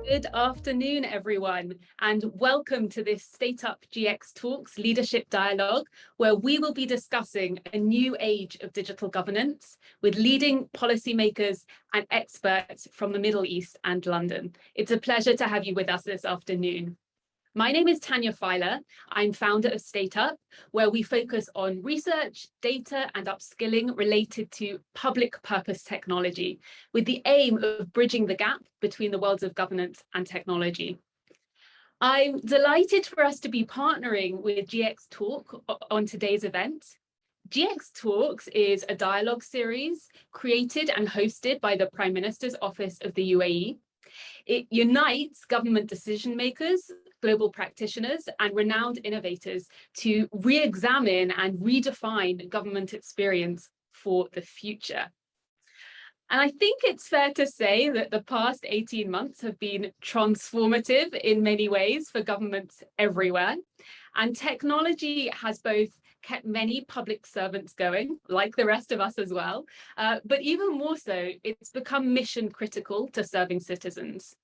Good afternoon, everyone, and welcome to this StateUp-GX Talks Leadership Dialogue, where we will be discussing a new age of digital governance with leading policymakers and experts from the Middle East and London. It's a pleasure to have you with us this afternoon. My name is Tanya. I'm founder of StateUp, where we focus on research, data, and upskilling related to public purpose technology, with the aim of bridging the gap between the worlds of governance and technology. I'm delighted for us to be partnering with GX Talk on today's event. GX Talks is a dialogue series created and hosted by the Prime Minister's Office of the UAE. It unites government decision makers, global practitioners, and renowned innovators to re-examine and redefine government experience for the future. And I think it's fair to say that the past 18 months have been transformative in many ways for governments everywhere. And technology has both kept many public servants going, like the rest of us as well, but even more so, it's become mission critical to serving citizens.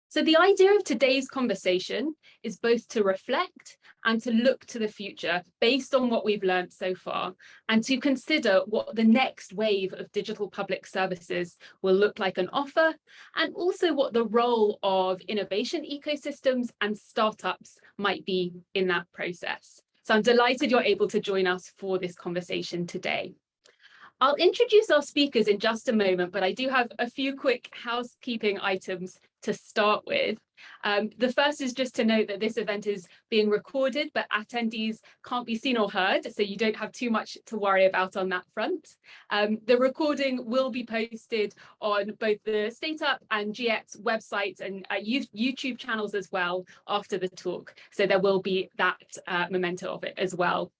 So the idea of today's conversation is both to reflect and to look to the future based on what we've learned so far, and to consider what the next wave of digital public services will look like and offer, and also what the role of innovation ecosystems and startups might be in that process. So I'm delighted you're able to join us for this conversation today. I'll introduce our speakers in just a moment, but I do have a few quick housekeeping items to start with. The first is just to note that this event is being recorded, but attendees can't be seen or heard, so you don't have too much to worry about on that front. The recording will be posted on both the StateUp and GX websites and YouTube channels as well after the talk, so there will be that memento of it as well.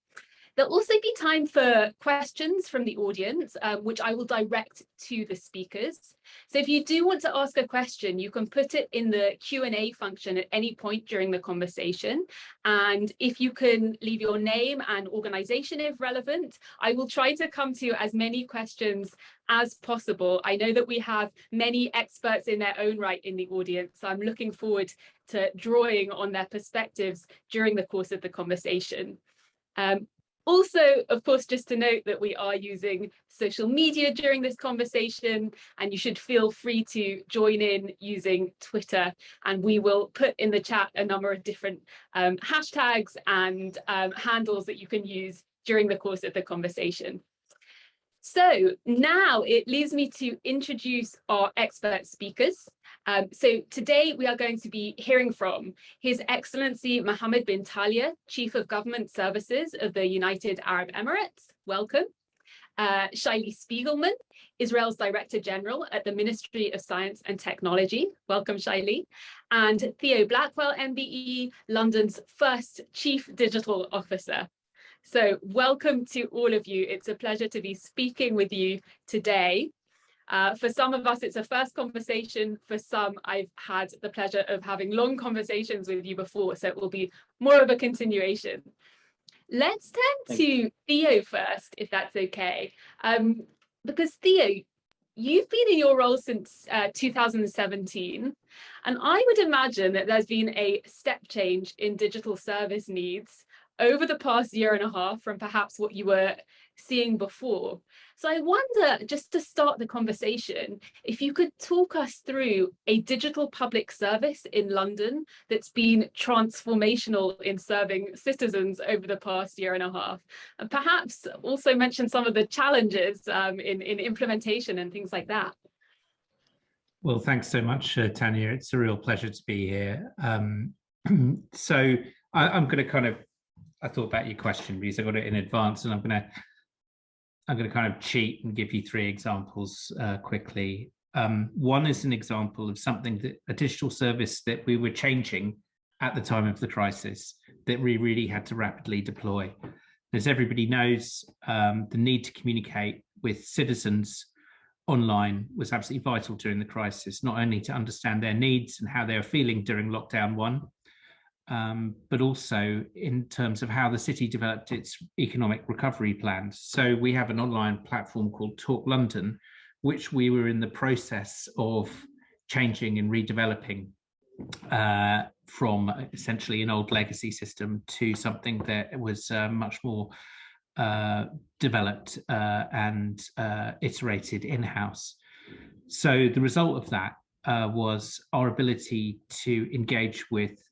There'll also be time for questions from the audience, which I will direct to the speakers. So if you do want to ask a question, you can put it in the Q&A function at any point during the conversation. And if you can leave your name and organization if relevant, I will try to come to as many questions as possible. I know that we have many experts in their own right in the audience, so I'm looking forward to drawing on their perspectives during the course of the conversation. Also, of course, just to note that we are using social media during this conversation, and you should feel free to join in using Twitter, and we will put in the chat a number of different hashtags and handles that you can use during the course of the conversation. So now it leaves me to introduce our expert speakers. So today we are going to be hearing from His Excellency Mohamed bin Taliah, Chief of Government Services of the United Arab Emirates. Welcome. Shai-Lee Spiegelman, Israel's Director General at the Ministry of Science and Technology. Welcome, Shai-Lee. And Theo Blackwell, MBE, London's first Chief Digital Officer. So welcome to all of you. It's a pleasure to be speaking with you today. For some of us, it's a first conversation. For some, I've had the pleasure of having long conversations with you before, so it will be more of a continuation. Let's turn to Theo first, if that's okay. Because Theo, you've been in your role since 2017, and I would imagine that there's been a step change in digital service needs over the past year and a half from perhaps what you were seeing before. So I wonder, just to start the conversation, if you could talk us through a digital public service in London that's been transformational in serving citizens over the past year and a half, and perhaps also mention some of the challenges in implementation and things like that. Well, thanks so much, Tanya. It's a real pleasure to be here. So I'm going to I thought about your question because I got it in advance, and I'm going to kind of cheat and give you three examples quickly. One is an example of something that a digital service that we were changing at the time of the crisis that we really had to rapidly deploy. As everybody knows, the need to communicate with citizens online was absolutely vital during the crisis, not only to understand their needs and how they were feeling during lockdown 1, but also in terms of how the city developed its economic recovery plans. So we have an online platform called Talk London, which we were in the process of changing and redeveloping from essentially an old legacy system to something that was much more developed and iterated in-house. So the result of that was our ability to engage with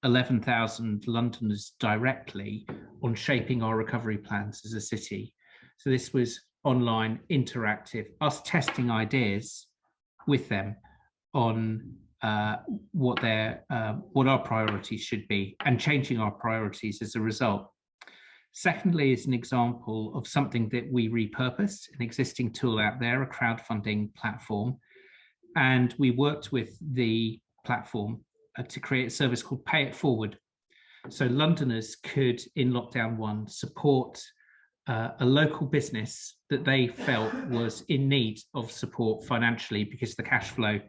11,000 Londoners directly on shaping our recovery plans as a city. So this was online, interactive, us testing ideas with them on what our priorities should be and changing our priorities as a result. Secondly, is an example of something that we repurposed, an existing tool out there, a crowdfunding platform. And we worked with the platform to create a service called Pay It Forward. So Londoners could, in lockdown 1, support a local business that they felt was in need of support financially because the cash flow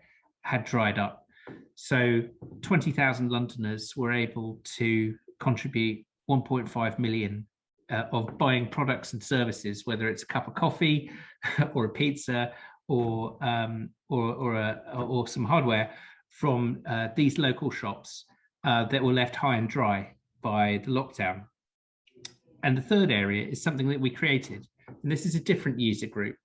had dried up. So 20,000 Londoners were able to contribute 1.5 million of buying products and services, whether it's a cup of coffee or a pizza or some hardware from these local shops that were left high and dry by the lockdown. And the third area is something that we created, and this is a different user group,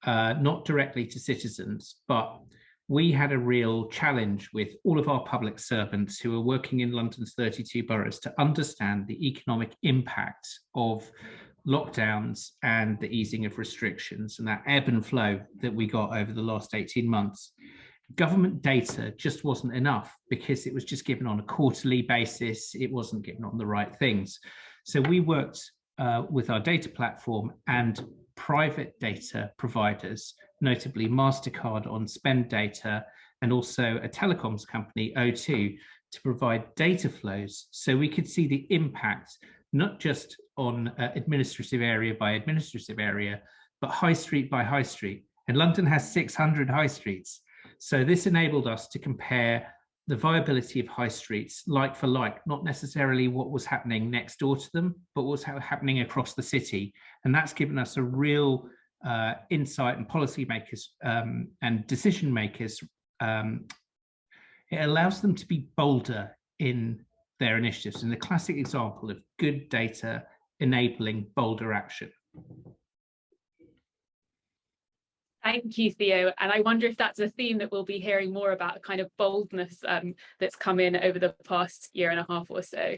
not directly to citizens, but we had a real challenge with all of our public servants who are working in London's 32 boroughs to understand the economic impact of lockdowns and the easing of restrictions and that ebb and flow that we got over the last 18 months. Government data just wasn't enough because it was just given on a quarterly basis. It wasn't given on the right things. So we worked with our data platform and private data providers, notably MasterCard on spend data, and also a telecoms company, O2, to provide data flows so we could see the impact, not just on administrative area by administrative area, but high street by high street. And London has 600 high streets. So this enabled us to compare the viability of high streets like for like, not necessarily what was happening next door to them, but what was happening across the city. And that's given us a real insight, and policymakers and decision makers, it allows them to be bolder in their initiatives. And the classic example of good data enabling bolder action. Thank you, Theo. And I wonder if that's a theme that we'll be hearing more about, kind of boldness that's come in over the past year and a half or so.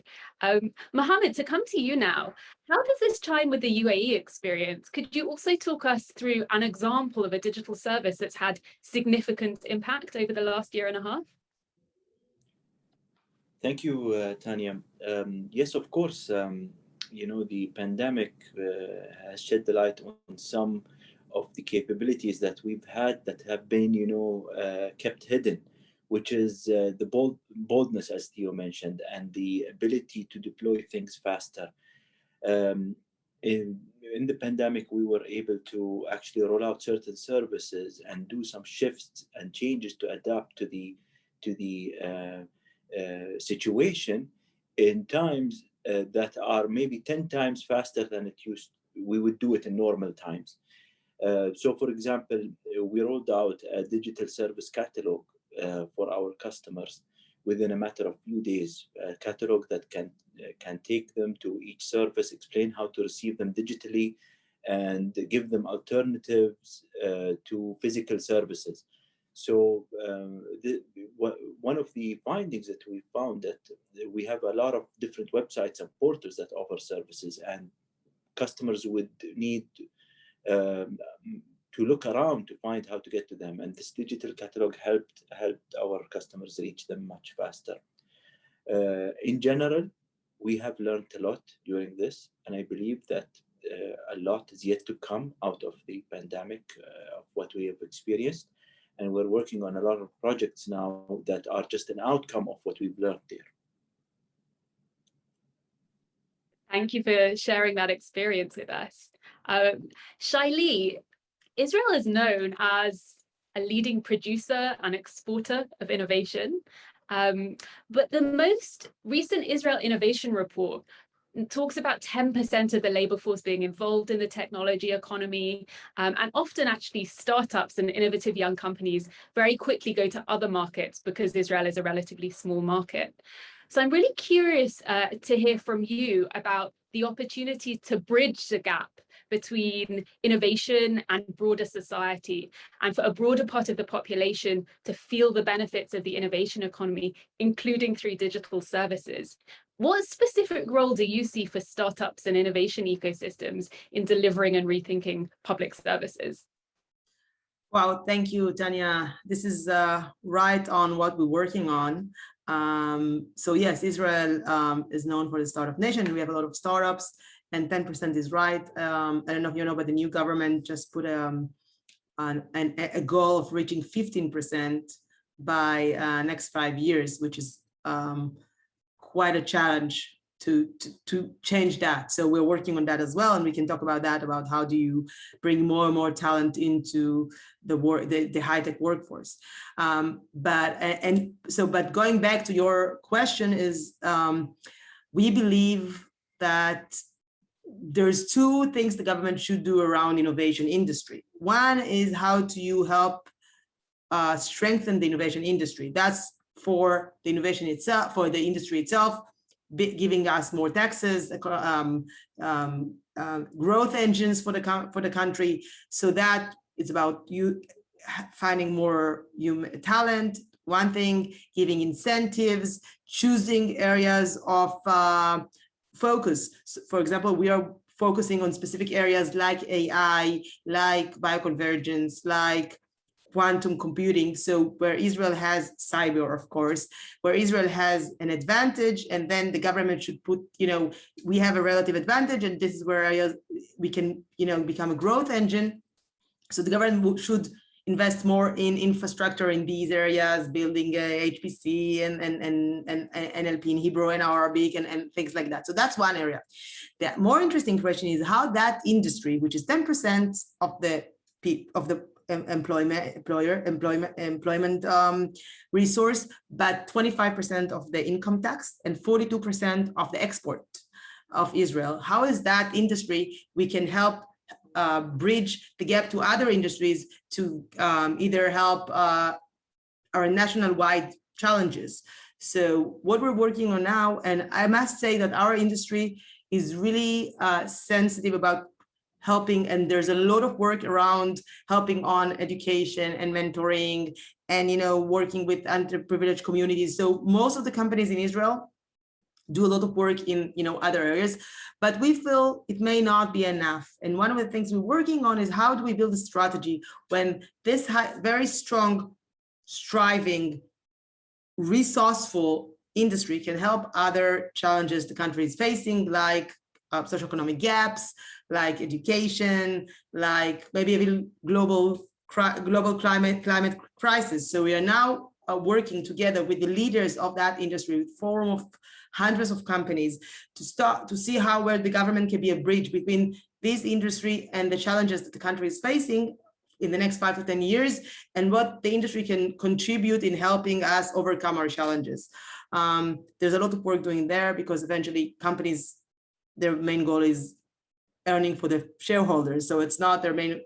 Mohamed, to come to you now, how does this chime with the UAE experience? Could you also talk us through an example of a digital service that's had significant impact over the last year and a half? Thank you, Tanya. Yes, of course. You know, the pandemic has shed the light on some of the capabilities that we've had that have been, you know, kept hidden, which is the boldness, as Theo mentioned, and the ability to deploy things faster. In the pandemic, we were able to actually roll out certain services and do some shifts and changes to adapt to the situation in times that are maybe 10 times faster than we would do it in normal times. So, for example, we rolled out a digital service catalog for our customers within a matter of few days, a catalog that can take them to each service, explain how to receive them digitally, and give them alternatives to physical services. So one of the findings that we found that we have a lot of different websites and portals that offer services, and customers would need to look around to find how to get to them, and this digital catalog helped our customers reach them much faster. In general, we have learned a lot during this, and I believe that a lot is yet to come out of the pandemic, of what we have experienced, and we're working on a lot of projects now that are just an outcome of what we've learned there. Thank you for sharing that experience with us. Shai-Lee, Israel is known as a leading producer and exporter of innovation, but the most recent Israel Innovation Report talks about 10% of the labor force being involved in the technology economy, and often actually startups and innovative young companies very quickly go to other markets because Israel is a relatively small market. So I'm really curious to hear from you about the opportunity to bridge the gap between innovation and broader society, and for a broader part of the population to feel the benefits of the innovation economy, including through digital services. What specific role do you see for startups and innovation ecosystems in delivering and rethinking public services? Wow, thank you, Tanya. This is right on what we're working on. So yes, Israel is known for the startup nation. We have a lot of startups, and 10% is right. I don't know if you know, but the new government just put a goal of reaching 15% by next 5 years, which is quite a challenge to change that. So we're working on that as well, and we can talk about that, about how do you bring more and more talent into the high-tech workforce. But going back to your question is, we believe that there's two things the government should do around innovation industry. One is how do you help strengthen the innovation industry? That's for the innovation itself, for the industry itself, giving us more taxes, growth engines for the country. So that it's about you finding more human talent. One thing, giving incentives, choosing areas of focus. So for example, we are focusing on specific areas like AI, like bioconvergence, like quantum computing. So where Israel has cyber, of course, where Israel has an advantage, and then the government should put, we have a relative advantage, and this is where areas we can, become a growth engine. So the government should invest more in infrastructure in these areas, building HPC and NLP in Hebrew and Arabic and things like that. So that's one area. The more interesting question is how that industry, which is 10% of the employment resource, but 25% of the income tax and 42% of the export of Israel, how is that industry we can help bridge the gap to other industries to either help our national-wide challenges. So what we're working on now, and I must say that our industry is really sensitive about helping, and there's a lot of work around helping on education and mentoring and working with underprivileged communities. So most of the companies in Israel do a lot of work in other areas, but we feel it may not be enough. And one of the things we're working on is how do we build a strategy when this very strong, striving, resourceful industry can help other challenges the country is facing, like socioeconomic gaps, like education, like maybe even global climate crisis. So we are now working together with the leaders of that industry, with forum of hundreds of companies, to start to see where the government can be a bridge between this industry and the challenges that the country is facing in the next 5 to 10 years, and what the industry can contribute in helping us overcome our challenges. There's a lot of work doing there, because eventually companies, their main goal is earning for the shareholders. So it's not their main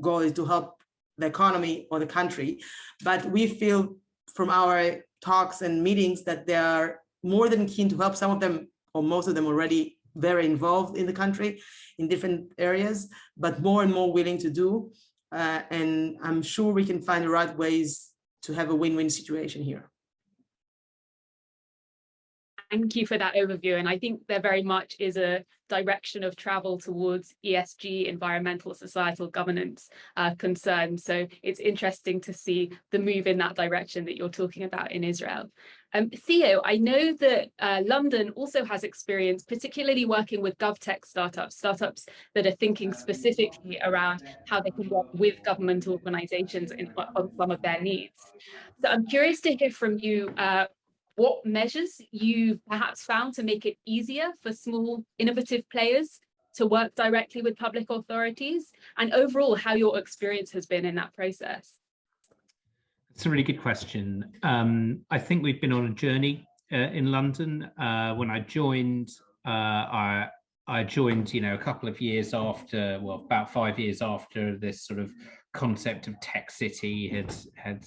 goal is to help the economy or the country. But we feel from our talks and meetings that they are more than keen to help. Some of them, or most of them, already very involved in the country in different areas, but more and more willing to do. And I'm sure we can find the right ways to have a win-win situation here. Thank you for that overview. And I think there very much is a direction of travel towards ESG, environmental, societal governance concerns. So it's interesting to see the move in that direction that you're talking about in Israel. Theo, I know that London also has experience, particularly working with GovTech startups that are thinking specifically around how they can work with government organizations on some of their needs. So I'm curious to hear from you what measures you've perhaps found to make it easier for small, innovative players to work directly with public authorities, and overall how your experience has been in that process. It's a really good question. I think we've been on a journey in London. When I joined, I joined, a couple of years after, well, about 5 years after this sort of concept of Tech City had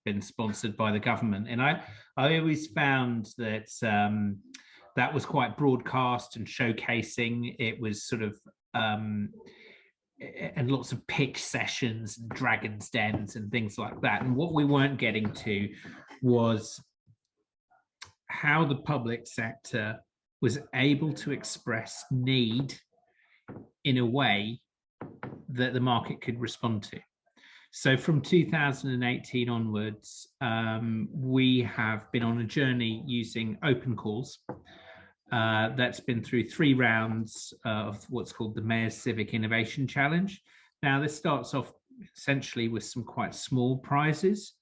been sponsored by the government, and I always found that that was quite broadcast and showcasing. It was sort of and lots of pitch sessions and dragons dens and things like that. And what we weren't getting to was how the public sector was able to express need in a way that the market could respond to. So from 2018 onwards, we have been on a journey using open calls. That's been through 3 rounds of what's called the Mayor's Civic Innovation Challenge. Now, this starts off essentially with some quite small prizes.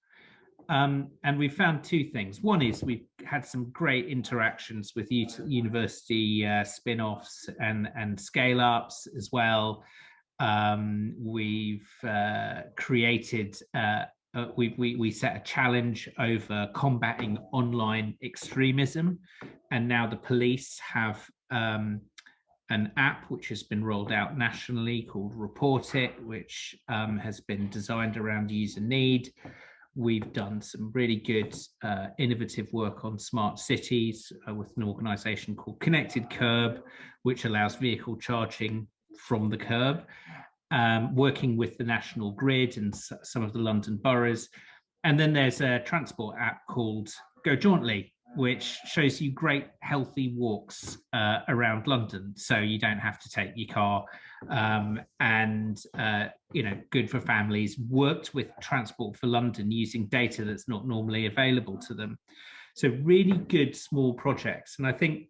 And we found 2 things. One is we've had some great interactions with university spin-offs and scale-ups as well. We've created, we set a challenge over combating online extremism. And now the police have an app which has been rolled out nationally called Report It, which has been designed around user need. We've done some really good innovative work on smart cities with an organization called Connected Curb, which allows vehicle charging from the curb, working with the national grid and some of the London boroughs. And then there's a transport app called Go Jauntly, which shows you great healthy walks around London, so you don't have to take your car, and good for families. Worked with Transport for London using data that's not normally available to them. So really good small projects. And I think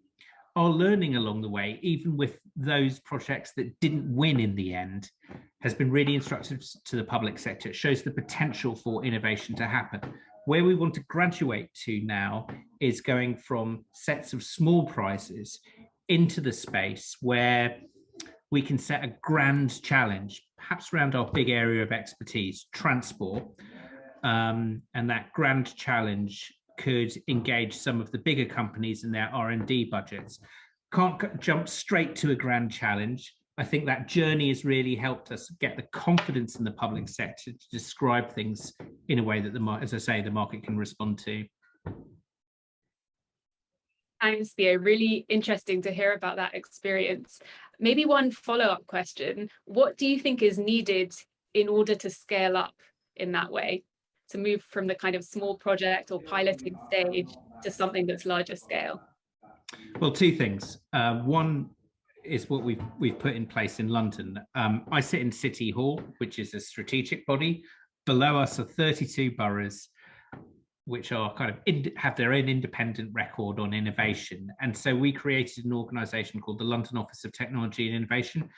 our learning along the way, even with those projects that didn't win in the end, has been really instructive to the public sector. It shows the potential for innovation to happen. Where we want to graduate to now is going from sets of small prizes into the space where we can set a grand challenge, perhaps around our big area of expertise, transport. And that grand challenge could engage some of the bigger companies in their R&D budgets. Can't jump straight to a grand challenge. I think that journey has really helped us get the confidence in the public sector to describe things in a way that, as I say, the market can respond to. Thanks, Theo. Really interesting to hear about that experience. Maybe one follow-up question. What do you think is needed in order to scale up in that way, to move from the kind of small project or piloting stage to something that's larger scale? Well, 2 things. One is what we've put in place in London. I sit in City Hall, which is a strategic body. Below us are 32 boroughs, which are kind of have their own independent record on innovation. And so we created an organization called the London Office of Technology and Innovation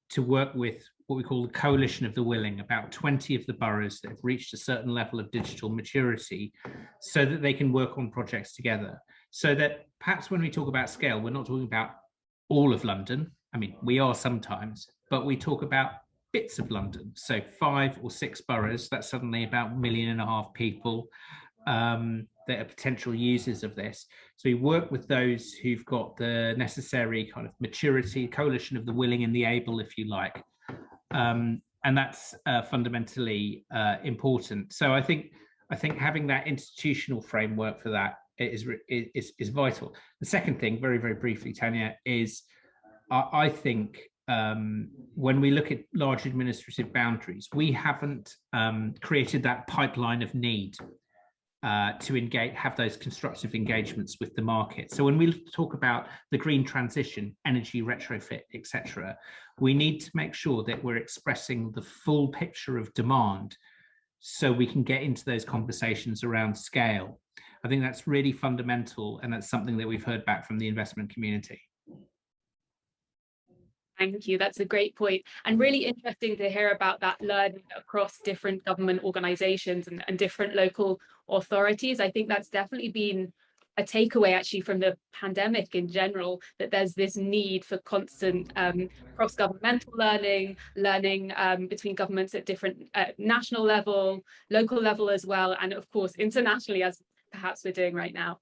to work with what we call the Coalition of the Willing, about 20 of the boroughs that have reached a certain level of digital maturity, so that they can work on projects together. So that perhaps when we talk about scale, we're not talking about all of London. I mean, we are sometimes, but we talk about bits of London. So 5 or 6 boroughs, that's suddenly about 1.5 million people that are potential users of this. So we work with those who've got the necessary kind of maturity, coalition of the willing and the able, if you like. And that's fundamentally important. So I think having that institutional framework for that is vital. The second thing, very, very briefly, Tanya, is I think when we look at large administrative boundaries, we haven't created that pipeline of need to engage, have those constructive engagements with the market. So when we talk about the green transition, energy retrofit, etc., we need to make sure that we're expressing the full picture of demand so we can get into those conversations around scale. I think that's really fundamental, and that's something that we've heard back from the investment community. Thank you. That's a great point, and really interesting to hear about that learning across different government organizations and different local authorities. I think that's definitely been a takeaway actually from the pandemic in general, that there's this need for constant cross-governmental learning between governments at different national level, local level as well, and of course internationally, as perhaps we're doing right now.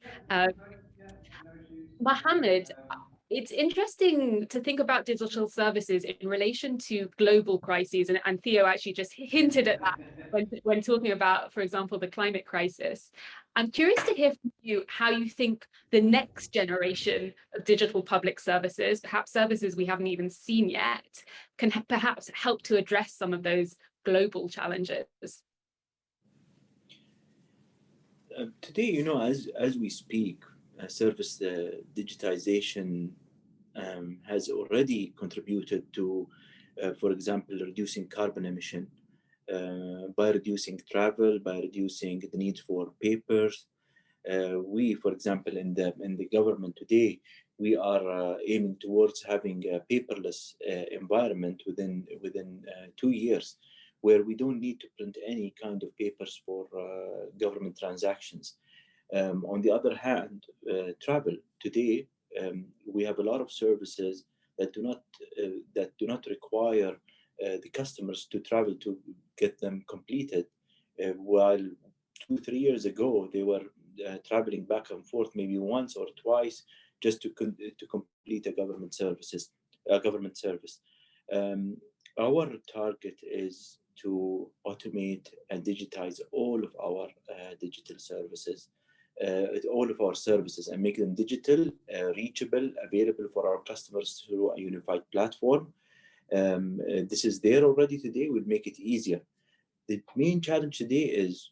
Mohamed, It's interesting to think about digital services in relation to global crises, and Theo actually just hinted at that when talking about, for example, the climate crisis. I'm curious to hear from you how you think the next generation of digital public services, perhaps services we haven't even seen yet, can perhaps help to address some of those global challenges. Today, you know, as we speak, service digitization has already contributed to, for example, reducing carbon emission by reducing travel, by reducing the need for papers. We, for example, in the government today, we are aiming towards having a paperless environment within 2 years, where we don't need to print any kind of papers for government transactions. On the other hand, travel today, we have a lot of services that do not require the customers to travel to get them completed, while 2-3 years ago they were traveling back and forth maybe once or twice just to complete a government service. Our target is to automate and digitize all of our digital services. All of our services, and make them digital, reachable, available for our customers through a unified platform. This is there already today. We'll make it easier. The main challenge today is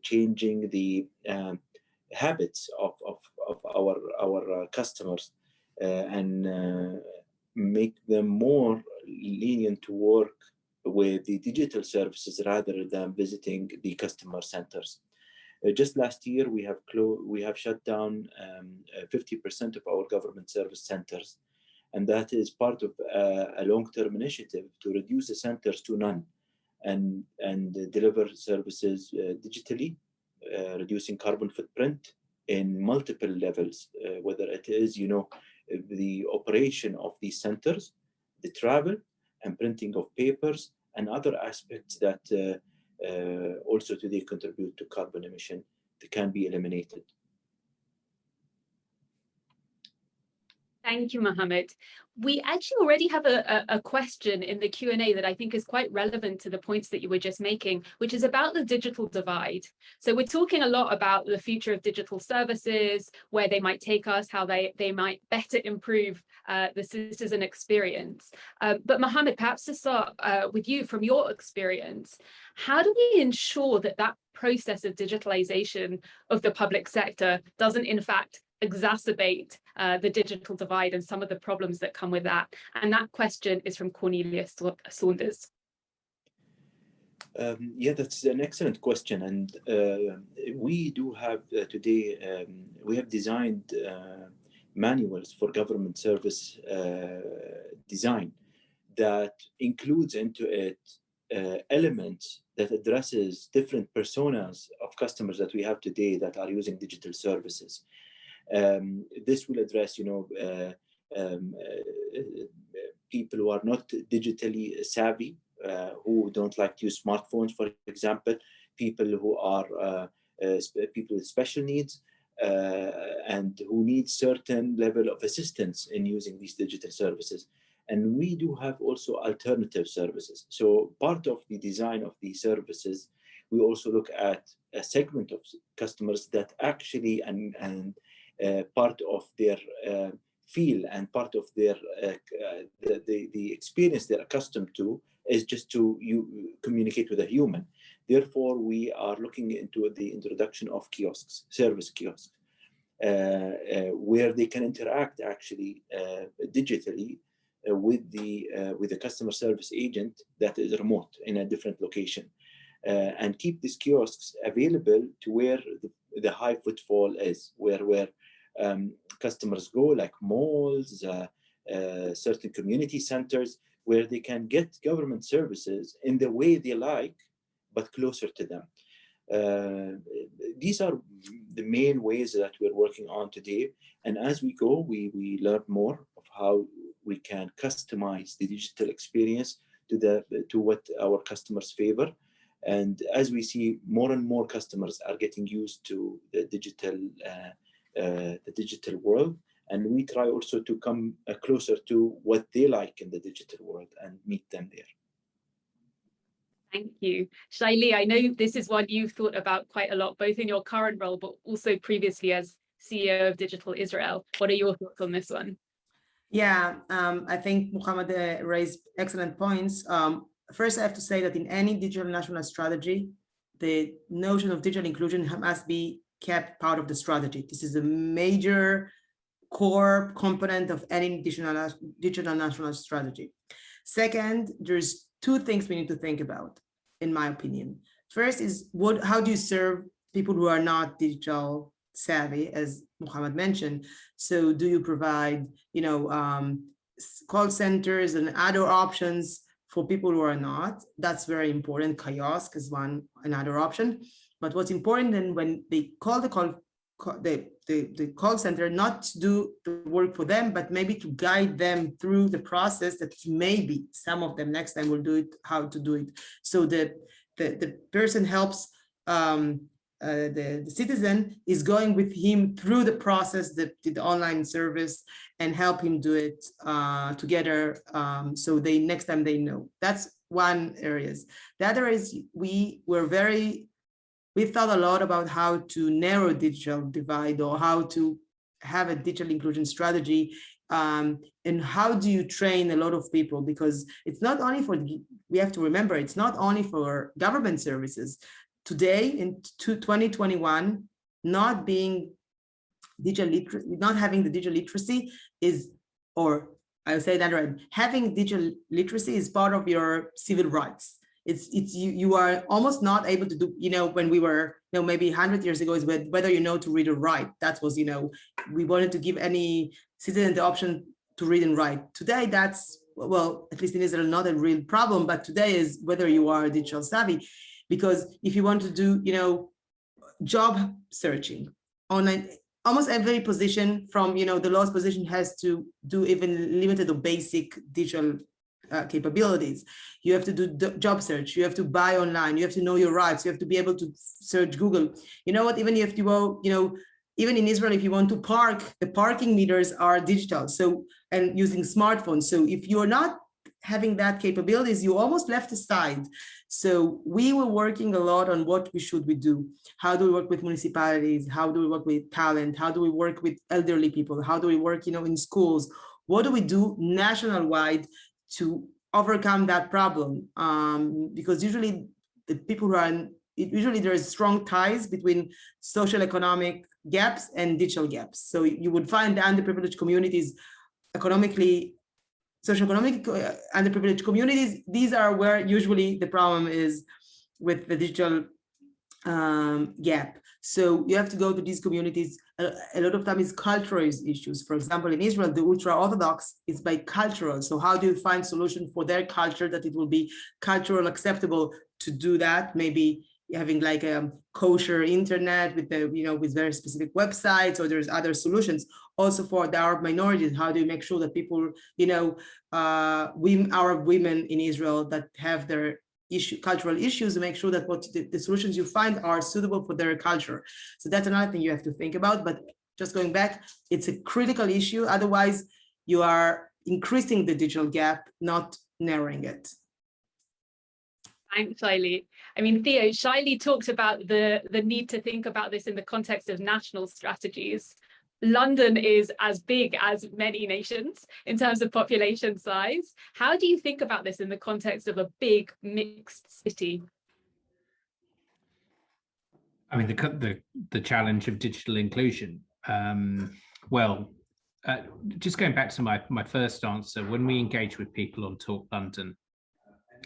changing the habits of our customers and make them more lenient to work with the digital services rather than visiting the customer centers. Just last year, we have shut down 50% of our government service centers, and that is part of a long-term initiative to reduce the centers to none, and deliver services digitally, reducing carbon footprint in multiple levels, whether it is, you know, the operation of these centers, the travel and printing of papers, and other aspects that also today contribute to carbon emission that can be eliminated. Thank you, Mohamed. We actually already have a question in the Q&A that I think is quite relevant to the points that you were just making, which is about the digital divide. So we're talking a lot about the future of digital services, where they might take us, how they might better improve the citizen experience. But Mohamed, perhaps to start with you, from your experience, how do we ensure that that process of digitalization of the public sector doesn't, in fact, exacerbate the digital divide and some of the problems that come with that? And that question is from Cornelius Saunders. Yeah, that's an excellent question. And we do have today, we have designed manuals for government service design that includes into it elements that addresses different personas of customers that we have today that are using digital services. This will address, you know, people who are not digitally savvy, who don't like to use smartphones, for example, people who are people with special needs, and who need certain level of assistance in using these digital services. And we do have also alternative services. So part of the design of these services, we also look at a segment of customers that actually part of their feel and part of their the experience they're accustomed to is just to communicate with a human. Therefore, we are looking into the introduction of kiosks, service kiosks, where they can interact actually digitally with the customer service agent that is remote in a different location, and keep these kiosks available to where the high footfall is, where customers go, like malls, certain community centers, where they can get government services in the way they like, but closer to them. These are the main ways that we're working on today. And as we go, we learn more of how we can customize the digital experience to what our customers favor. And as we see more and more customers are getting used to the digital world, And we try also to come closer to what they like in the digital world and meet them there. Thank you. Shai-Lee, I know this is one you've thought about quite a lot, both in your current role, but also previously as CEO of Digital Israel. What are your thoughts on this one? Yeah, I think Mohamed raised excellent points. First, I have to say that in any digital national strategy, the notion of digital inclusion must be kept part of the strategy. This is a major core component of any digital national strategy. Second, there's two things we need to think about, in my opinion. First is how do you serve people who are not digital savvy, as Mohamed mentioned? So do you provide, call centers and other options for people who are not? That's very important. Kiosk is another option. But what's important then when they call the call center, not to do the work for them, but maybe to guide them through the process that maybe some of them next time will do it, how to do it. So the person helps the citizen is going with him through the process, the online service, and help him do it together. So next time they know. That's one area. The other is we thought a lot about how to narrow digital divide or how to have a digital inclusion strategy, and how do you train a lot of people, because it's not only we have to remember, it's not only for government services. Today in 2021, not having the digital literacy I would say that right, having digital literacy is part of your civil rights. You are almost not able to do, when we were, maybe 100 years ago, is whether you know to read or write. That was, we wanted to give any citizen the option to read and write. Today, that's, well, at least in Israel, not a real problem, but today is whether you are digital savvy. Because if you want to do, job searching online, almost every position from, the lowest position has to do even limited or basic digital capabilities. You have to do job search. You have to buy online. You have to know your rights. You have to be able to search Google. You know what? Even if you go, even in Israel, if you want to park, the parking meters are digital. So, and using smartphones. So if you're not having that capabilities, you almost left aside. So we were working a lot on what should we do. How do we work with municipalities? How do we work with talent? How do we work with elderly people? How do we work, in schools? What do we do national-wide to overcome that problem? Because usually the people usually there is strong ties between social economic gaps and digital gaps. So you would find the underprivileged communities, socioeconomic underprivileged communities, these are where usually the problem is with the digital gap. So you have to go to these communities. A lot of time is cultural issues. For example, in Israel, the ultra-Orthodox is bicultural. So how do you find solution for their culture that it will be cultural acceptable to do that? Maybe having like a kosher internet with with very specific websites, or there's other solutions. Also for the Arab minorities, how do you make sure that people, Arab women in Israel that have their cultural issues, to make sure that the solutions you find are suitable for their culture. So that's another thing you have to think about. But just going back, it's a critical issue. Otherwise, you are increasing the digital gap, not narrowing it. Thanks, Shai-Lee. I mean, Theo, Shai-Lee talked about the need to think about this in the context of national strategies. London is as big as many nations in terms of population size. How do you think about this in the context of a big mixed city? I mean, the challenge of digital inclusion. Just going back to my first answer, when we engage with people on Talk London,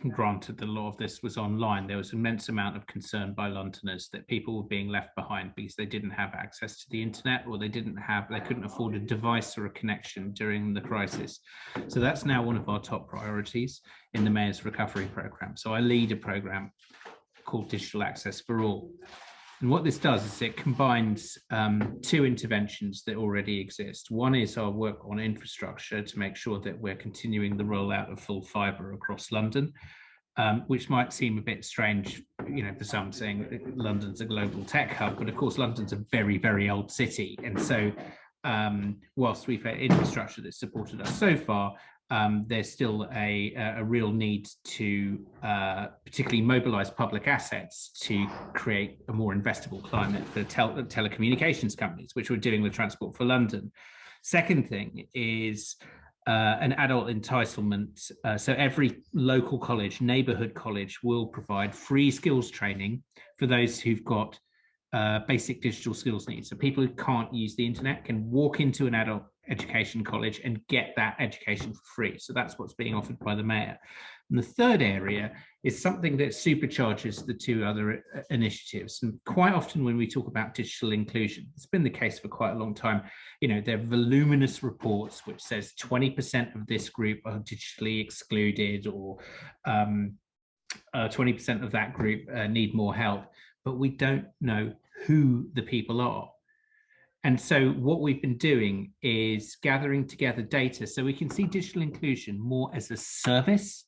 granted that a lot of this was online, there was an immense amount of concern by Londoners that people were being left behind because they didn't have access to the internet, or they couldn't afford a device or a connection during the crisis. So that's now one of our top priorities in the Mayor's Recovery Programme. So I lead a programme called Digital Access for All. And what this does is it combines two interventions that already exist. One is our work on infrastructure to make sure that we're continuing the rollout of full fibre across London, which might seem a bit strange, for some saying London's a global tech hub, but of course London's a very, very old city. And so whilst we've had infrastructure that's supported us so far, there's still a real need to particularly mobilize public assets to create a more investable climate for telecommunications companies, which we're doing with Transport for London. Second thing is an adult entitlement. So every local college, neighborhood college, will provide free skills training for those who've got basic digital skills needs. So people who can't use the internet can walk into an adult education college and get that education for free. So that's what's being offered by the mayor. And the third area is something that supercharges the two other initiatives. And quite often when we talk about digital inclusion, it's been the case for quite a long time. You know, there are voluminous reports which says 20% of this group are digitally excluded, or 20% of that group need more help, but we don't know who the people are. And so what we've been doing is gathering together data so we can see digital inclusion more as a service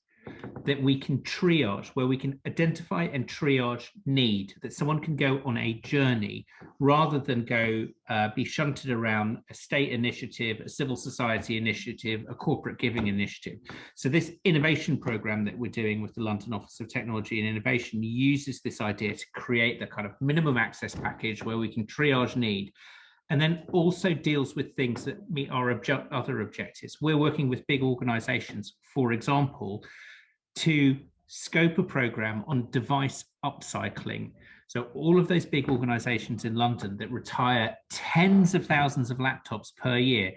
that we can triage, where we can identify and triage need, that someone can go on a journey rather than go be shunted around a state initiative, a civil society initiative, a corporate giving initiative. So this innovation program that we're doing with the London Office of Technology and Innovation uses this idea to create the kind of minimum access package where we can triage need, and then also deals with things that meet our other objectives. We're working with big organizations, for example, to scope a program on device upcycling. So all of those big organizations in London that retire tens of thousands of laptops per year,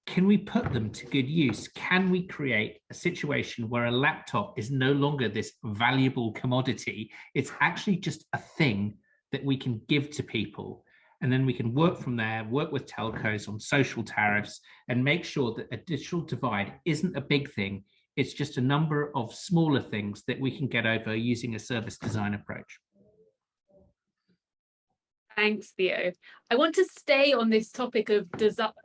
can we put them to good use? Can we create a situation where a laptop is no longer this valuable commodity? It's actually just a thing that we can give to people. And then we can work from there, work with telcos on social tariffs, and make sure that a digital divide isn't a big thing. It's just a number of smaller things that we can get over using a service design approach. Thanks, Theo. I want to stay on this topic of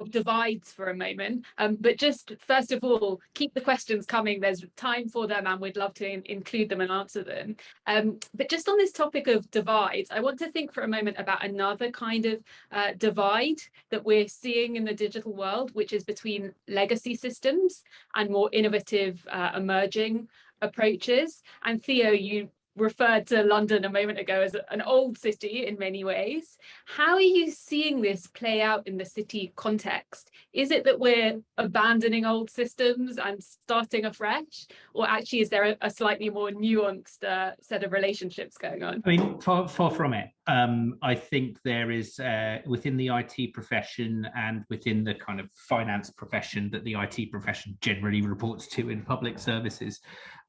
divides for a moment, but just first of all, keep the questions coming. There's time for them and we'd love to include them and answer them. But just on this topic of divides, I want to think for a moment about another kind of divide that we're seeing in the digital world, which is between legacy systems and more innovative emerging approaches. And Theo, you referred to London a moment ago as an old city in many ways. How are you seeing this play out in the city context? Is it that we're abandoning old systems and starting afresh? Or actually, is there a slightly more nuanced set of relationships going on? I mean, far from it. I think there is, within the IT profession and within the kind of finance profession that the IT profession generally reports to in public services,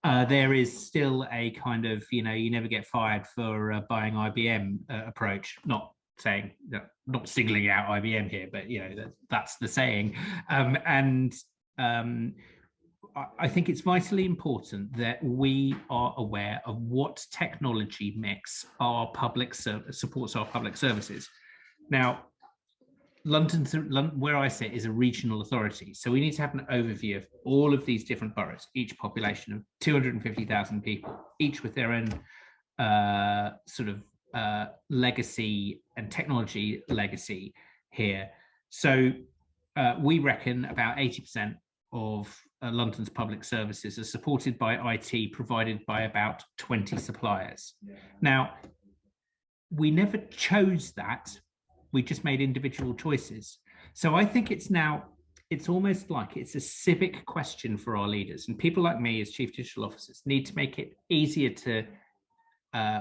there is still a kind of, you know, you never get fired for buying IBM approach. Not saying, not singling out IBM here, but, you know, that's the saying. I think it's vitally important that we are aware of what technology mix our public supports our public services. Now, London, where I sit, is a regional authority. So we need to have an overview of all of these different boroughs, each population of 250,000 people, each with their own sort of legacy and technology legacy here. So we reckon about 80% of London's public services are supported by IT provided by about 20 suppliers. Now, we never chose that. We just made individual choices. So I think it's almost like it's a civic question for our leaders, and people like me as chief digital officers need to make it easier to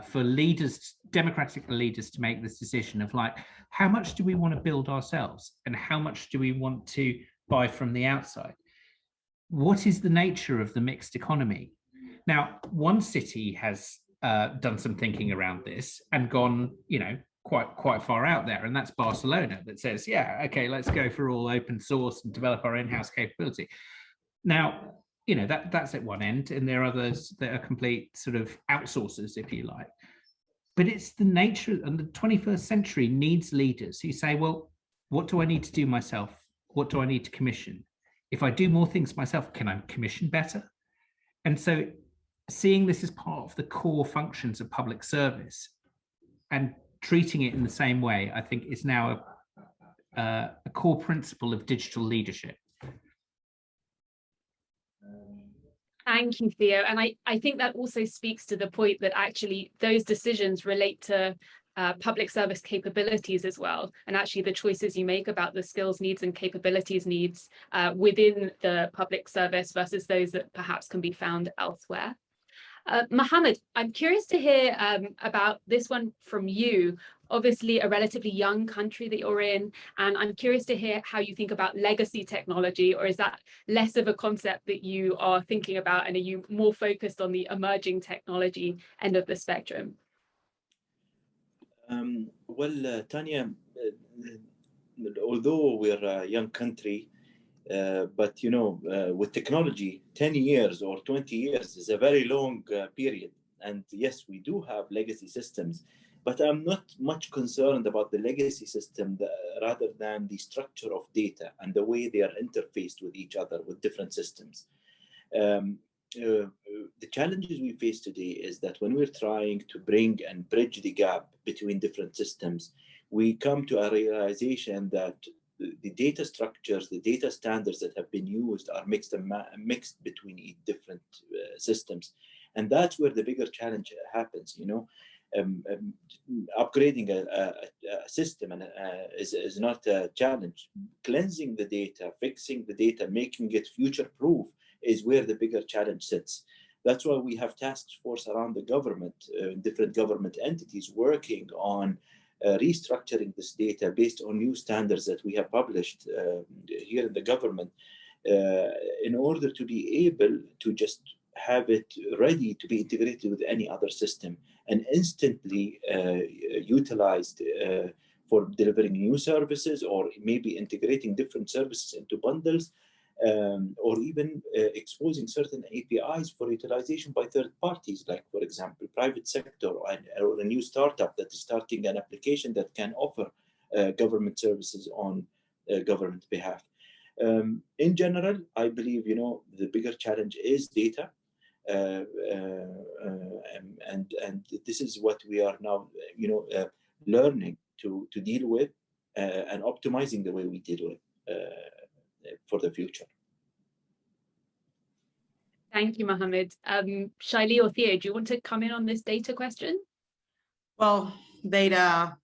for leaders, democratic leaders, to make this decision of like, how much do we want to build ourselves and how much do we want to buy from the outside? What is the nature of the mixed economy? Now, one city has done some thinking around this and gone, you know, quite far out there, and that's Barcelona, that says, yeah, okay, let's go for all open source and develop our in-house capability. Now, you know, that's at one end, and there are others that are complete sort of outsourcers, if you like. But it's the nature, and the 21st century needs leaders who say, well, what do I need to do myself? What do I need to commission? If I do more things myself, can I commission better? And so seeing this as part of the core functions of public service and treating it in the same way, I think is now a core principle of digital leadership? Thank you, Theo. And I think that also speaks to the point that actually those decisions relate to public service capabilities as well. And actually the choices you make about the skills needs and capabilities needs within the public service versus those that perhaps can be found elsewhere. Mohamed, I'm curious to hear about this one from you. Obviously, a relatively young country that you're in, and I'm curious to hear how you think about legacy technology, or is that less of a concept that you are thinking about, and are you more focused on the emerging technology end of the spectrum? Well, Tanya, although we're a young country, but you know, with technology, 10 years or 20 years is a very long period. And yes, we do have legacy systems, but I'm not much concerned about the legacy system rather than the structure of data and the way they are interfaced with each other, with different systems. The challenges we face today is that when we're trying to bring and bridge the gap between different systems, we come to a realization that the data structures, the data standards that have been used are mixed between different systems. And that's where the bigger challenge happens, you know. Upgrading a system is not a challenge. Cleansing the data, fixing the data, making it future-proof is where the bigger challenge sits. That's why we have task force around the government, different government entities working on restructuring this data based on new standards that we have published here in the government in order to be able to just have it ready to be integrated with any other system and instantly utilized for delivering new services, or maybe integrating different services into bundles, or even exposing certain APIs for utilization by third parties, like, for example, private sector or a new startup that is starting an application that can offer government services on government behalf. In general, I believe, you know, the bigger challenge is data. And this is what we are now, you know, learning to deal with and optimizing the way we deal with for the future. Thank you, Mohamed. Shai-Lee or Theo, do you want to come in on this data question? Well, data,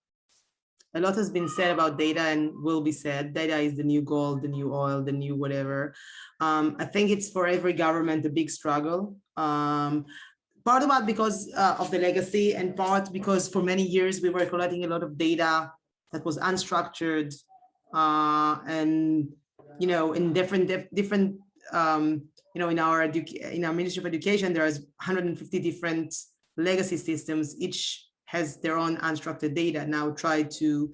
a lot has been said about data and will be said. Data is the new gold, the new oil, the new whatever. I think it's for every government a big struggle. Part about because of the legacy, and part because for many years we were collecting a lot of data that was unstructured, and you know, in different you know, in our Ministry of Education, there is 150 different legacy systems. Each has their own unstructured data. Now try to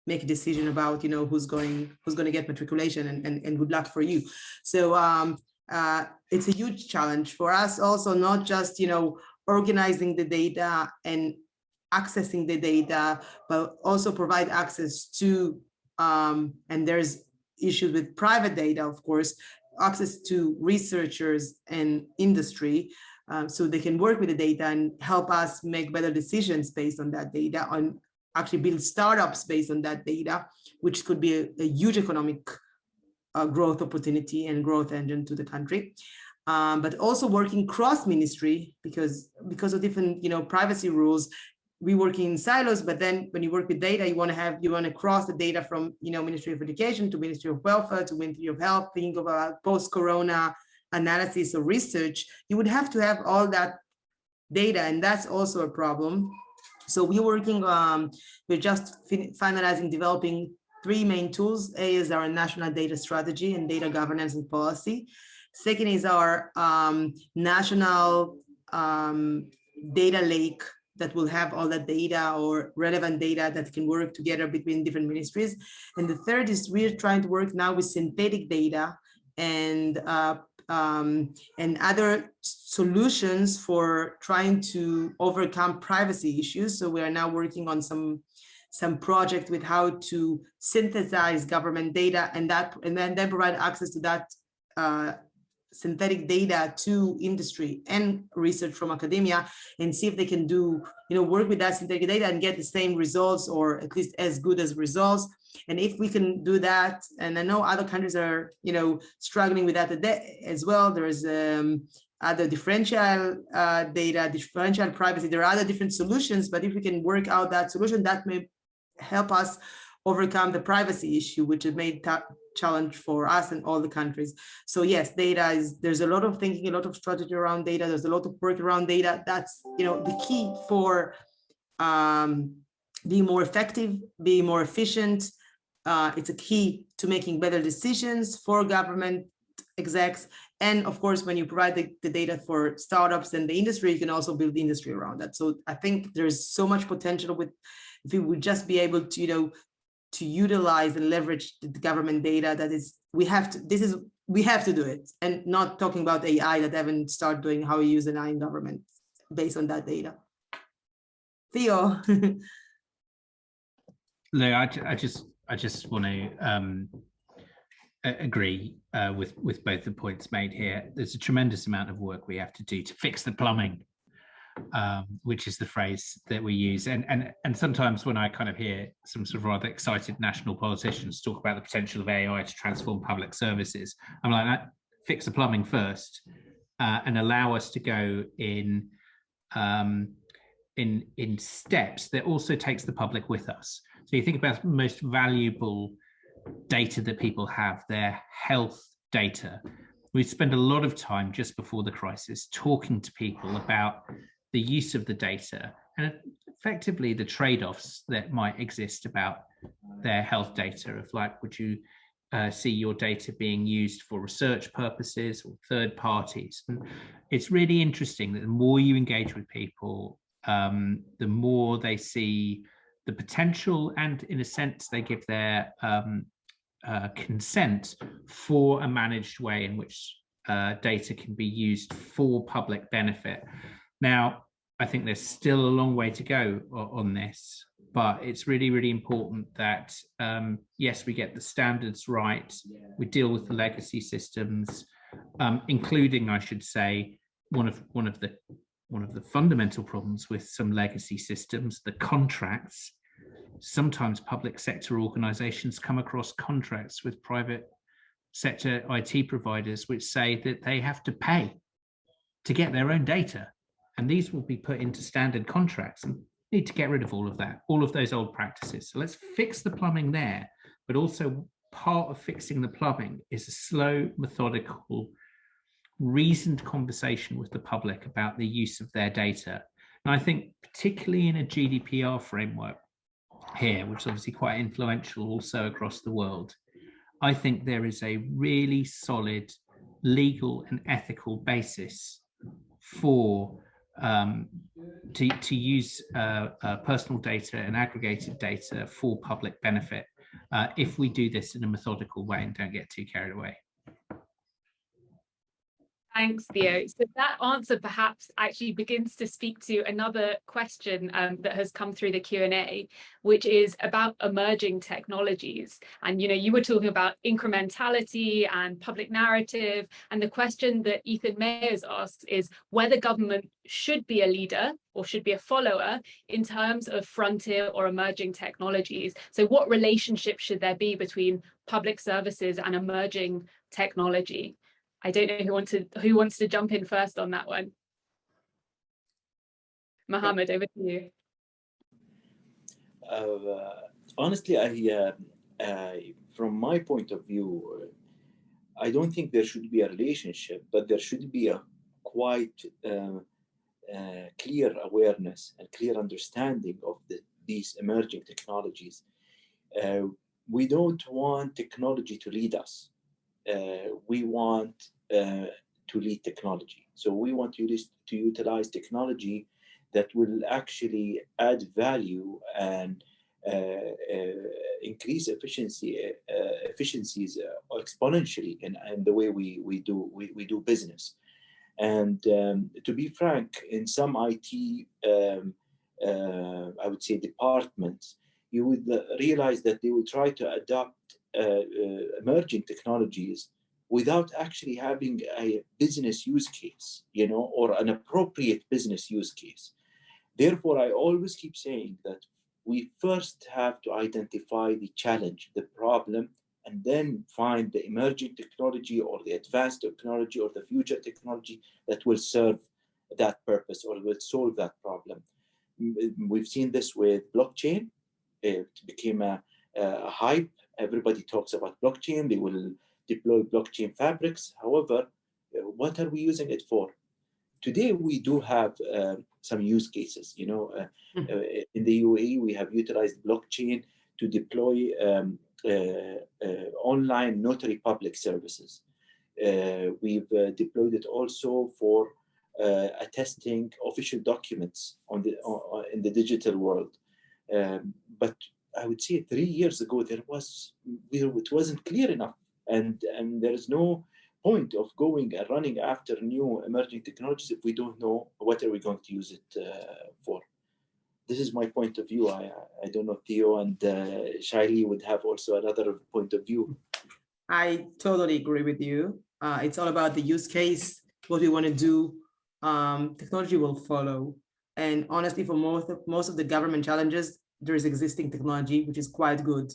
make a decision about, you know, who's going to get matriculation, and good luck for you. So it's a huge challenge for us also, not just, you know, organizing the data and accessing the data, but also provide access to, and there's issues with private data, of course, access to researchers and industry, so they can work with the data and help us make better decisions based on that data, and actually build startups based on that data, which could be a huge economic growth opportunity and growth engine to the country. But also working cross ministry, because of different, you know, privacy rules. We work in silos, but then when you work with data, you want to cross the data from, you know, Ministry of Education to Ministry of Welfare to Ministry of Health. Think of a post-corona analysis or research. You would have to have all that data, and that's also a problem. So we're working, we're just finalizing developing 3 main tools. A is our national data strategy and data governance and policy. Second is our national data lake that will have all that data or relevant data that can work together between different ministries. And the third is we're trying to work now with synthetic data and other solutions for trying to overcome privacy issues. So we are now working on some project with how to synthesize government data and then provide access to that synthetic data to industry and research from academia and see if they can do, work with that synthetic data and get the same results or at least as good as results. And if we can do that, and I know other countries are, struggling with that as well. There is other differential data, differential privacy. There are other different solutions, but if we can work out that solution, that may help us overcome the privacy issue, which is made challenge for us and all the countries. So yes, there's a lot of thinking, a lot of strategy around data. There's a lot of work around data. That's, the key for being more effective, being more efficient. It's a key to making better decisions for government execs. And of course, when you provide the data for startups and the industry, you can also build the industry around that. So I think there's so much potential if we would just be able to, to utilize and leverage the government data. That is, we have to do it, and not talking about AI that haven't started doing how we use AI in government based on that data. Theo. No, I just want to agree with both the points made here. There's a tremendous amount of work we have to do to fix the plumbing, which is the phrase that we use. And sometimes when I kind of hear some sort of rather excited national politicians talk about the potential of AI to transform public services, I'm like, fix the plumbing first, and allow us to go in steps that also takes the public with us. So you think about the most valuable data that people have, their health data. We spend a lot of time just before the crisis talking to people about the use of the data and effectively the trade-offs that might exist about their health data of like, would you see your data being used for research purposes or third parties? And it's really interesting that the more you engage with people, the more they see the potential, and in a sense, they give their consent for a managed way in which data can be used for public benefit. Now, I think there's still a long way to go on this, but it's really, really important that, yes, we get the standards right, we deal with the legacy systems, including, I should say, one of the fundamental problems with some legacy systems, the contracts. Sometimes public sector organizations come across contracts with private sector IT providers which say that they have to pay to get their own data. And these will be put into standard contracts, and need to get rid of all of that, all of those old practices. So let's fix the plumbing there, but also part of fixing the plumbing is a slow, methodical, reasoned conversation with the public about the use of their data. And I think particularly in a GDPR framework here, which is obviously quite influential also across the world, I think there is a really solid legal and ethical basis for to use personal data and aggregated data for public benefit if we do this in a methodical way and don't get too carried away. Thanks, Theo. So that answer perhaps actually begins to speak to another question that has come through the Q&A, which is about emerging technologies. And, you were talking about incrementality and public narrative. And the question that Ethan Mayers asks is whether government should be a leader or should be a follower in terms of frontier or emerging technologies. So what relationship should there be between public services and emerging technology? I don't know who wants to jump in first on that one. Mohamed, over to you. Honestly, from my point of view, I don't think there should be a relationship, but there should be a quite clear awareness and clear understanding of these emerging technologies. We don't want technology to lead us. We want to lead technology. So we want to utilize technology that will actually add value and increase efficiencies exponentially in the way we do business. And to be frank, in some IT, I would say, departments, you would realize that they will try to adopt emerging technologies without actually having a business use case, or an appropriate business use case. Therefore, I always keep saying that we first have to identify the challenge, the problem, and then find the emerging technology or the advanced technology or the future technology that will serve that purpose or will solve that problem. We've seen this with blockchain. It became a hype. Everybody talks about blockchain. They will deploy blockchain fabrics. However, what are we using it for? Today, we do have some use cases. In the UAE, we have utilized blockchain to deploy online notary public services. We've deployed it also for attesting official documents in the digital world. But I would say 3 years ago, it wasn't clear enough, and there is no point of going and running after new emerging technologies if we don't know what are we going to use it for. This is my point of view. I don't know, Theo and Shai-Lee would have also another point of view. I totally agree with you. It's all about the use case, what we want to do. Technology will follow. And honestly, for most of the government challenges, there is existing technology, which is quite good.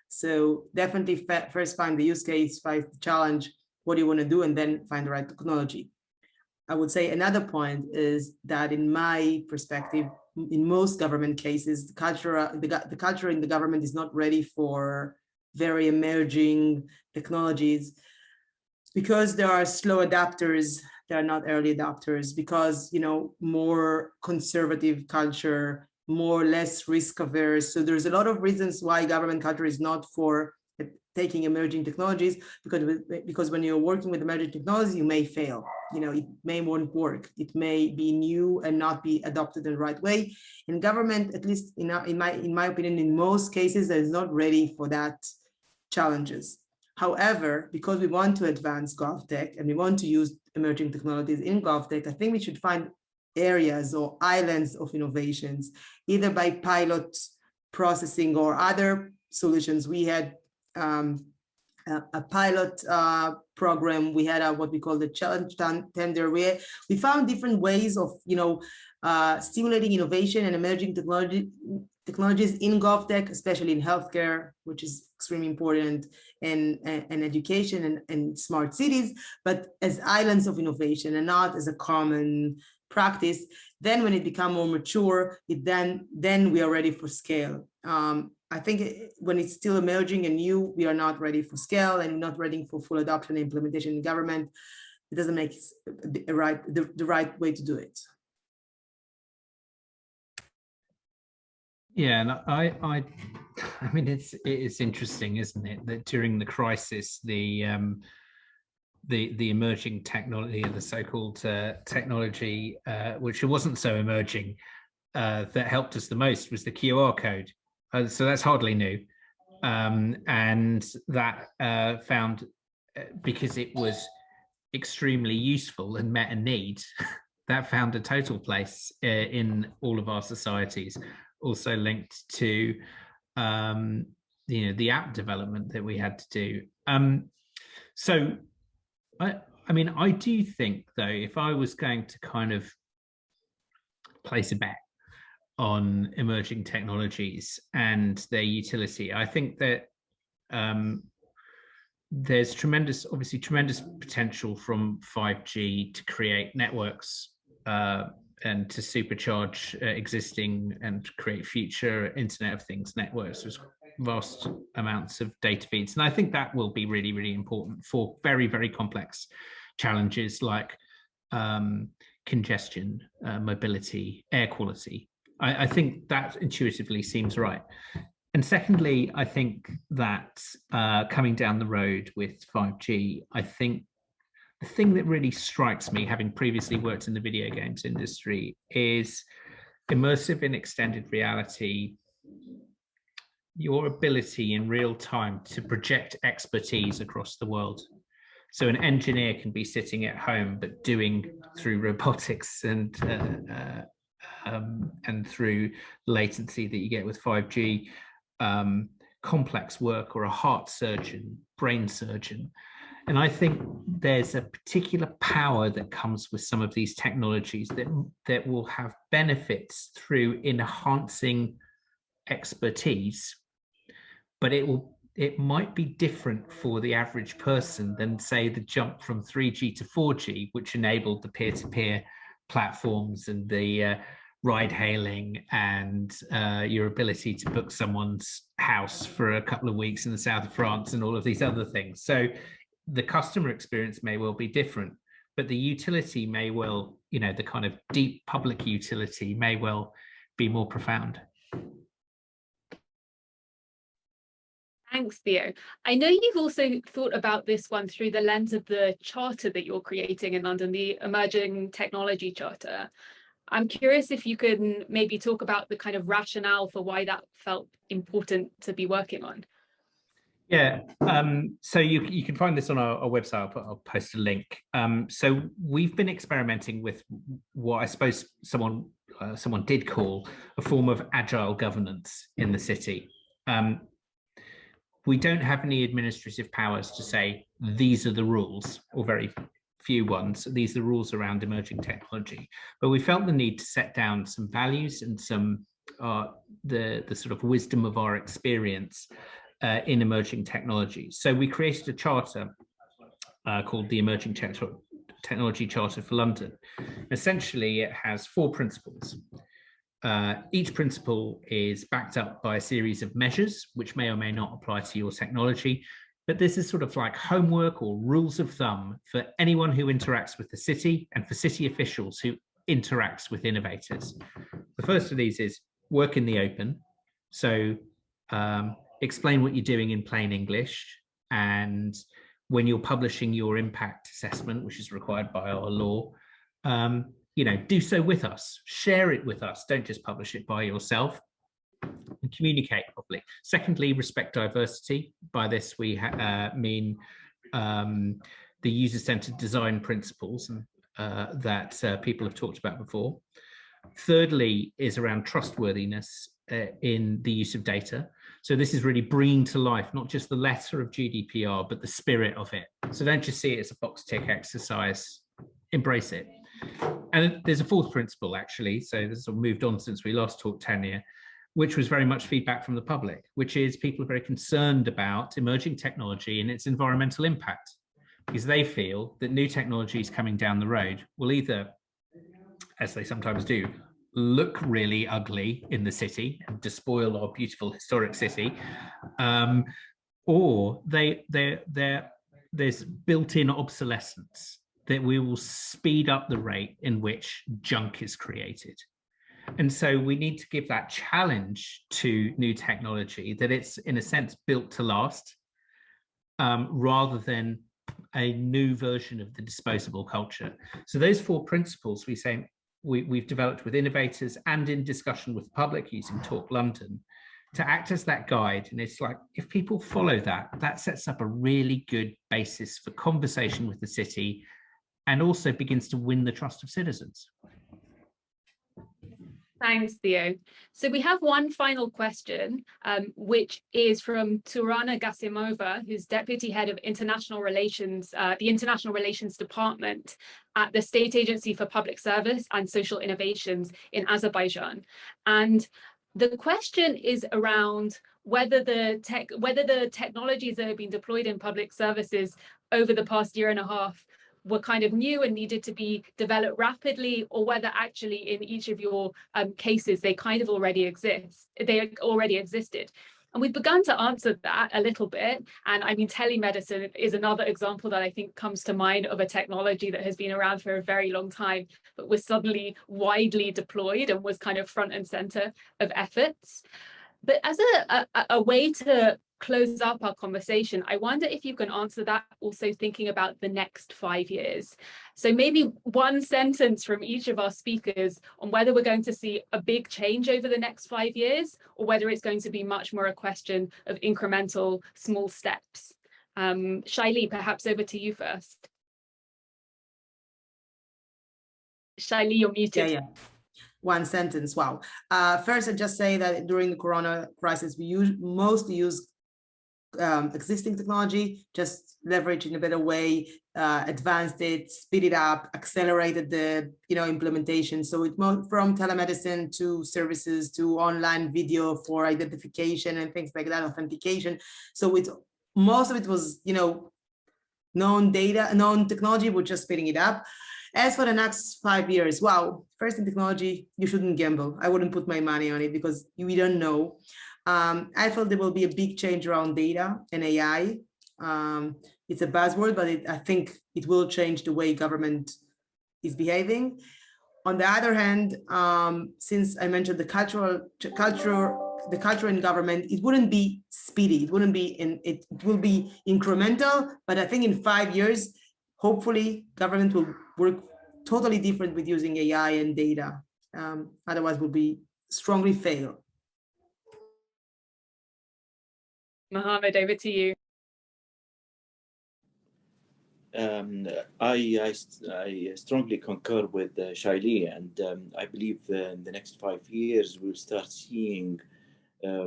So definitely first find the use case, find the challenge, what do you want to do, and then find the right technology. I would say another point is that in my perspective, in most government cases, the culture in the government is not ready for very emerging technologies because there are slow adapters, they are not early adopters, because more conservative culture, more or less risk averse. So there's a lot of reasons why government culture is not for taking emerging technologies, because when you're working with emerging technologies, you may fail. It may won't work. It may be new and not be adopted in the right way. In government, at least in my opinion, in most cases, that is not ready for that challenges. However, because we want to advance GovTech and we want to use emerging technologies in GovTech, I think we should find areas or islands of innovations, either by pilot processing or other solutions. We had a pilot program. We had what we call the challenge tender, where we found different ways of stimulating innovation and emerging technologies in GovTech, especially in healthcare, which is extremely important, and education and smart cities, but as islands of innovation and not as a common practice. Then when it becomes more mature, then we are ready for scale. I think when it's still emerging and new, we are not ready for scale and not ready for full adoption and implementation in government. It doesn't make the right way to do it. Yeah, and I mean, it's interesting, isn't it, that during the crisis, the emerging technology, the so-called technology, which wasn't so emerging, that helped us the most was the QR code. So that's hardly new, and that found, because it was extremely useful and met a need, that found a total place in all of our societies. Also linked to the app development that we had to do. So I mean, I do think, though, if I was going to kind of place a bet on emerging technologies and their utility, I think that there's obviously tremendous potential from 5G to create networks and to supercharge existing and create future Internet of Things networks. There's vast amounts of data feeds. And I think that will be really, really important for very, very complex challenges like congestion, mobility, air quality. I think that intuitively seems right. And secondly, I think that coming down the road with 5G, I think the thing that really strikes me, having previously worked in the video games industry, is immersive and extended reality, your ability in real time to project expertise across the world. So an engineer can be sitting at home, but doing through robotics and through latency that you get with 5G, complex work, or a heart surgeon, brain surgeon. And I think there's a particular power that comes with some of these technologies that will have benefits through enhancing expertise, but it might be different for the average person than, say, the jump from 3G to 4G, which enabled the peer-to-peer platforms and the ride hailing and your ability to book someone's house for a couple of weeks in the south of France and all of these other things. So the customer experience may well be different, but the utility may well, you know, the kind of deep public utility may well be more profound. Thanks, Theo. I know you've also thought about this one through the lens of the charter that you're creating in London, the Emerging Technology Charter. I'm curious if you could maybe talk about the kind of rationale for why that felt important to be working on. Yeah, so you can find this on our website. I'll post a link. So we've been experimenting with what I suppose someone did call a form of agile governance in the city. We don't have any administrative powers to say these are the rules, or very few ones. These are the rules around emerging technology. But we felt the need to set down some values and some the sort of wisdom of our experience in emerging technology. So we created a charter called the Emerging Technology Charter for London. Essentially, it has 4 principles. Each principle is backed up by a series of measures, which may or may not apply to your technology. But this is sort of like homework or rules of thumb for anyone who interacts with the city and for city officials who interacts with innovators. The first of these is work in the open. So explain what you're doing in plain English. And when you're publishing your impact assessment, which is required by our law, you know, do so with us, share it with us. Don't just publish it by yourself, and communicate properly. Secondly, respect diversity. By this, we mean the user-centered design principles that people have talked about before. Thirdly is around trustworthiness in the use of data. So this is really bringing to life not just the letter of GDPR, but the spirit of it. So don't just see it as a box tick exercise, embrace it. And there's a 4th principle, actually, so this has moved on since we last talked, Tanya, which was very much feedback from the public, which is people are very concerned about emerging technology and its environmental impact, because they feel that new technologies coming down the road will either, as they sometimes do, look really ugly in the city and despoil our beautiful historic city, or there's built-in obsolescence, that we will speed up the rate in which junk is created. And so we need to give that challenge to new technology, that it's in a sense built to last, rather than a new version of the disposable culture. So those 4 principles we've developed with innovators and in discussion with the public using Talk London to act as that guide. And it's like, if people follow that, that sets up a really good basis for conversation with the city and also begins to win the trust of citizens. Thanks, Theo. So we have one final question, which is from Turana Gasimova, who's Deputy Head of International Relations, the International Relations Department at the State Agency for Public Service and Social Innovations in Azerbaijan. And the question is around whether the technologies that have been deployed in public services over the past year and a half were kind of new and needed to be developed rapidly, or whether actually in each of your cases they kind of already existed. And we've begun to answer that a little bit. And I mean, telemedicine is another example that I think comes to mind of a technology that has been around for a very long time, but was suddenly widely deployed and was kind of front and center of efforts. But as a way to close up our conversation, I wonder if you can answer that also thinking about the next 5 years. So maybe one sentence from each of our speakers on whether we're going to see a big change over the next 5 years, or whether it's going to be much more a question of incremental small steps. Shai-Lee, perhaps over to you first. Shai-Lee, you're muted. Yeah. One sentence, wow. First, I just say that during the Corona crisis, we mostly use existing technology, just leverage in a better way, advanced it, speed it up, accelerated the implementation. So it moved from telemedicine to services to online video for identification and things like that, authentication. So most of it was known data, known technology, we're just speeding it up. As for the next 5 years, wow, first in technology, you shouldn't gamble. I wouldn't put my money on it because we don't know. I feel there will be a big change around data and AI. It's a buzzword, but I think it will change the way government is behaving. On the other hand, since I mentioned the culture in government, it wouldn't be speedy. It wouldn't be it will be incremental. But I think in 5 years, hopefully, government will work totally different with using AI and data. Otherwise, will be strongly fail. Mohamed, over to you. I strongly concur with Shai-Lee, and I believe in the next 5 years we'll start seeing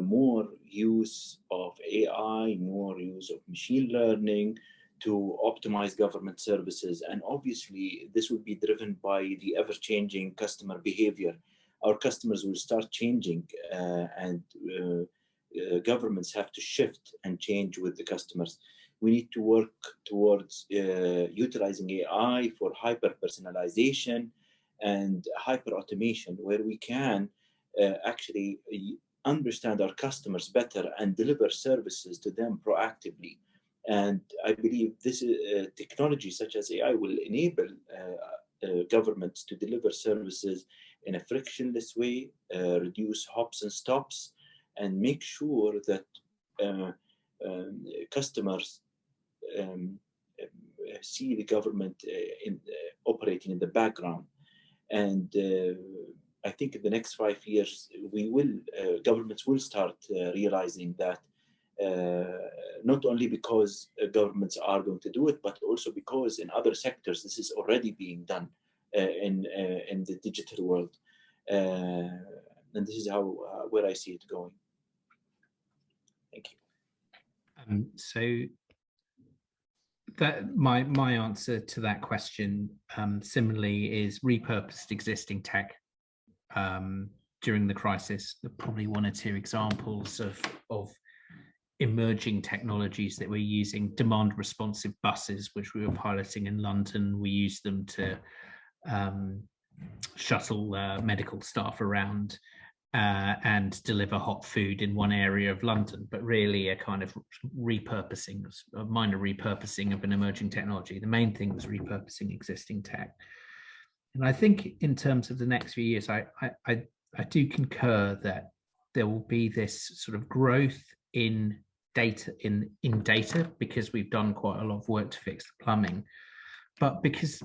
more use of AI, more use of machine learning to optimize government services. And obviously, this will be driven by the ever-changing customer behavior. Our customers will start changing, and governments have to shift and change with the customers. We need to work towards utilizing AI for hyper-personalization and hyper-automation, where we can actually understand our customers better and deliver services to them proactively. And I believe this technology such as AI will enable governments to deliver services in a frictionless way, reduce hops and stops, and make sure that customers see the government operating in the background. And I think in the next 5 years, governments will start realizing that not only because governments are going to do it, but also because in other sectors this is already being done in the digital world, and this is where I see it going. Thank you. So that my answer to that question similarly is repurposed existing tech during the crisis. There are probably 1 or 2 examples of emerging technologies that we're using. Demand responsive buses, which we were piloting in London. We used them to shuttle medical staff around and deliver hot food in one area of London, but really a kind of repurposing, a minor repurposing of an emerging technology. The main thing was repurposing existing tech. And I think in terms of the next few years, I do concur that there will be this sort of growth in data, in data, because we've done quite a lot of work to fix the plumbing, but because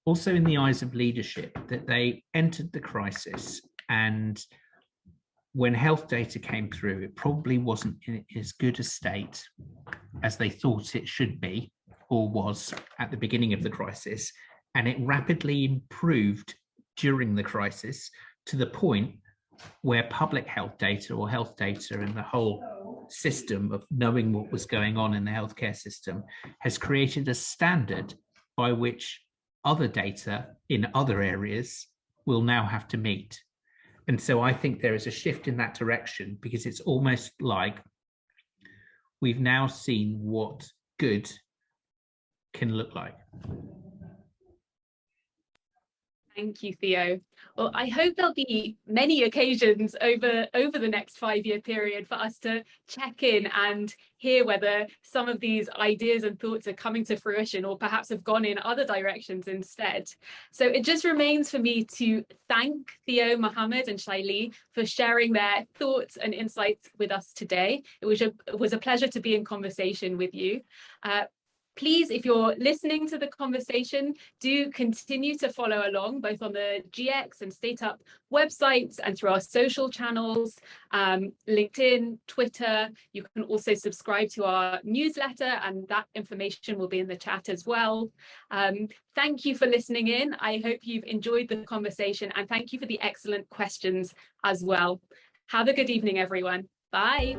also in the eyes of leadership, that they entered the crisis, and when health data came through, it probably wasn't in as good a state as they thought it should be or was at the beginning of the crisis. And it rapidly improved during the crisis to the point where public health data or health data and the whole system of knowing what was going on in the healthcare system has created a standard by which other data in other areas will now have to meet. And so I think there is a shift in that direction, because it's almost like we've now seen what good can look like. Thank you, Theo. Well, I hope there'll be many occasions over the next 5-year period for us to check in and hear whether some of these ideas and thoughts are coming to fruition or perhaps have gone in other directions instead. So it just remains for me to thank Theo, Mohamed and Shai-Lee for sharing their thoughts and insights with us today. It was a pleasure to be in conversation with you. Please, if you're listening to the conversation, do continue to follow along both on the GX and StateUp websites and through our social channels, LinkedIn, Twitter. You can also subscribe to our newsletter, and that information will be in the chat as well. Thank you for listening in. I hope you've enjoyed the conversation, and thank you for the excellent questions as well. Have a good evening, everyone. Bye.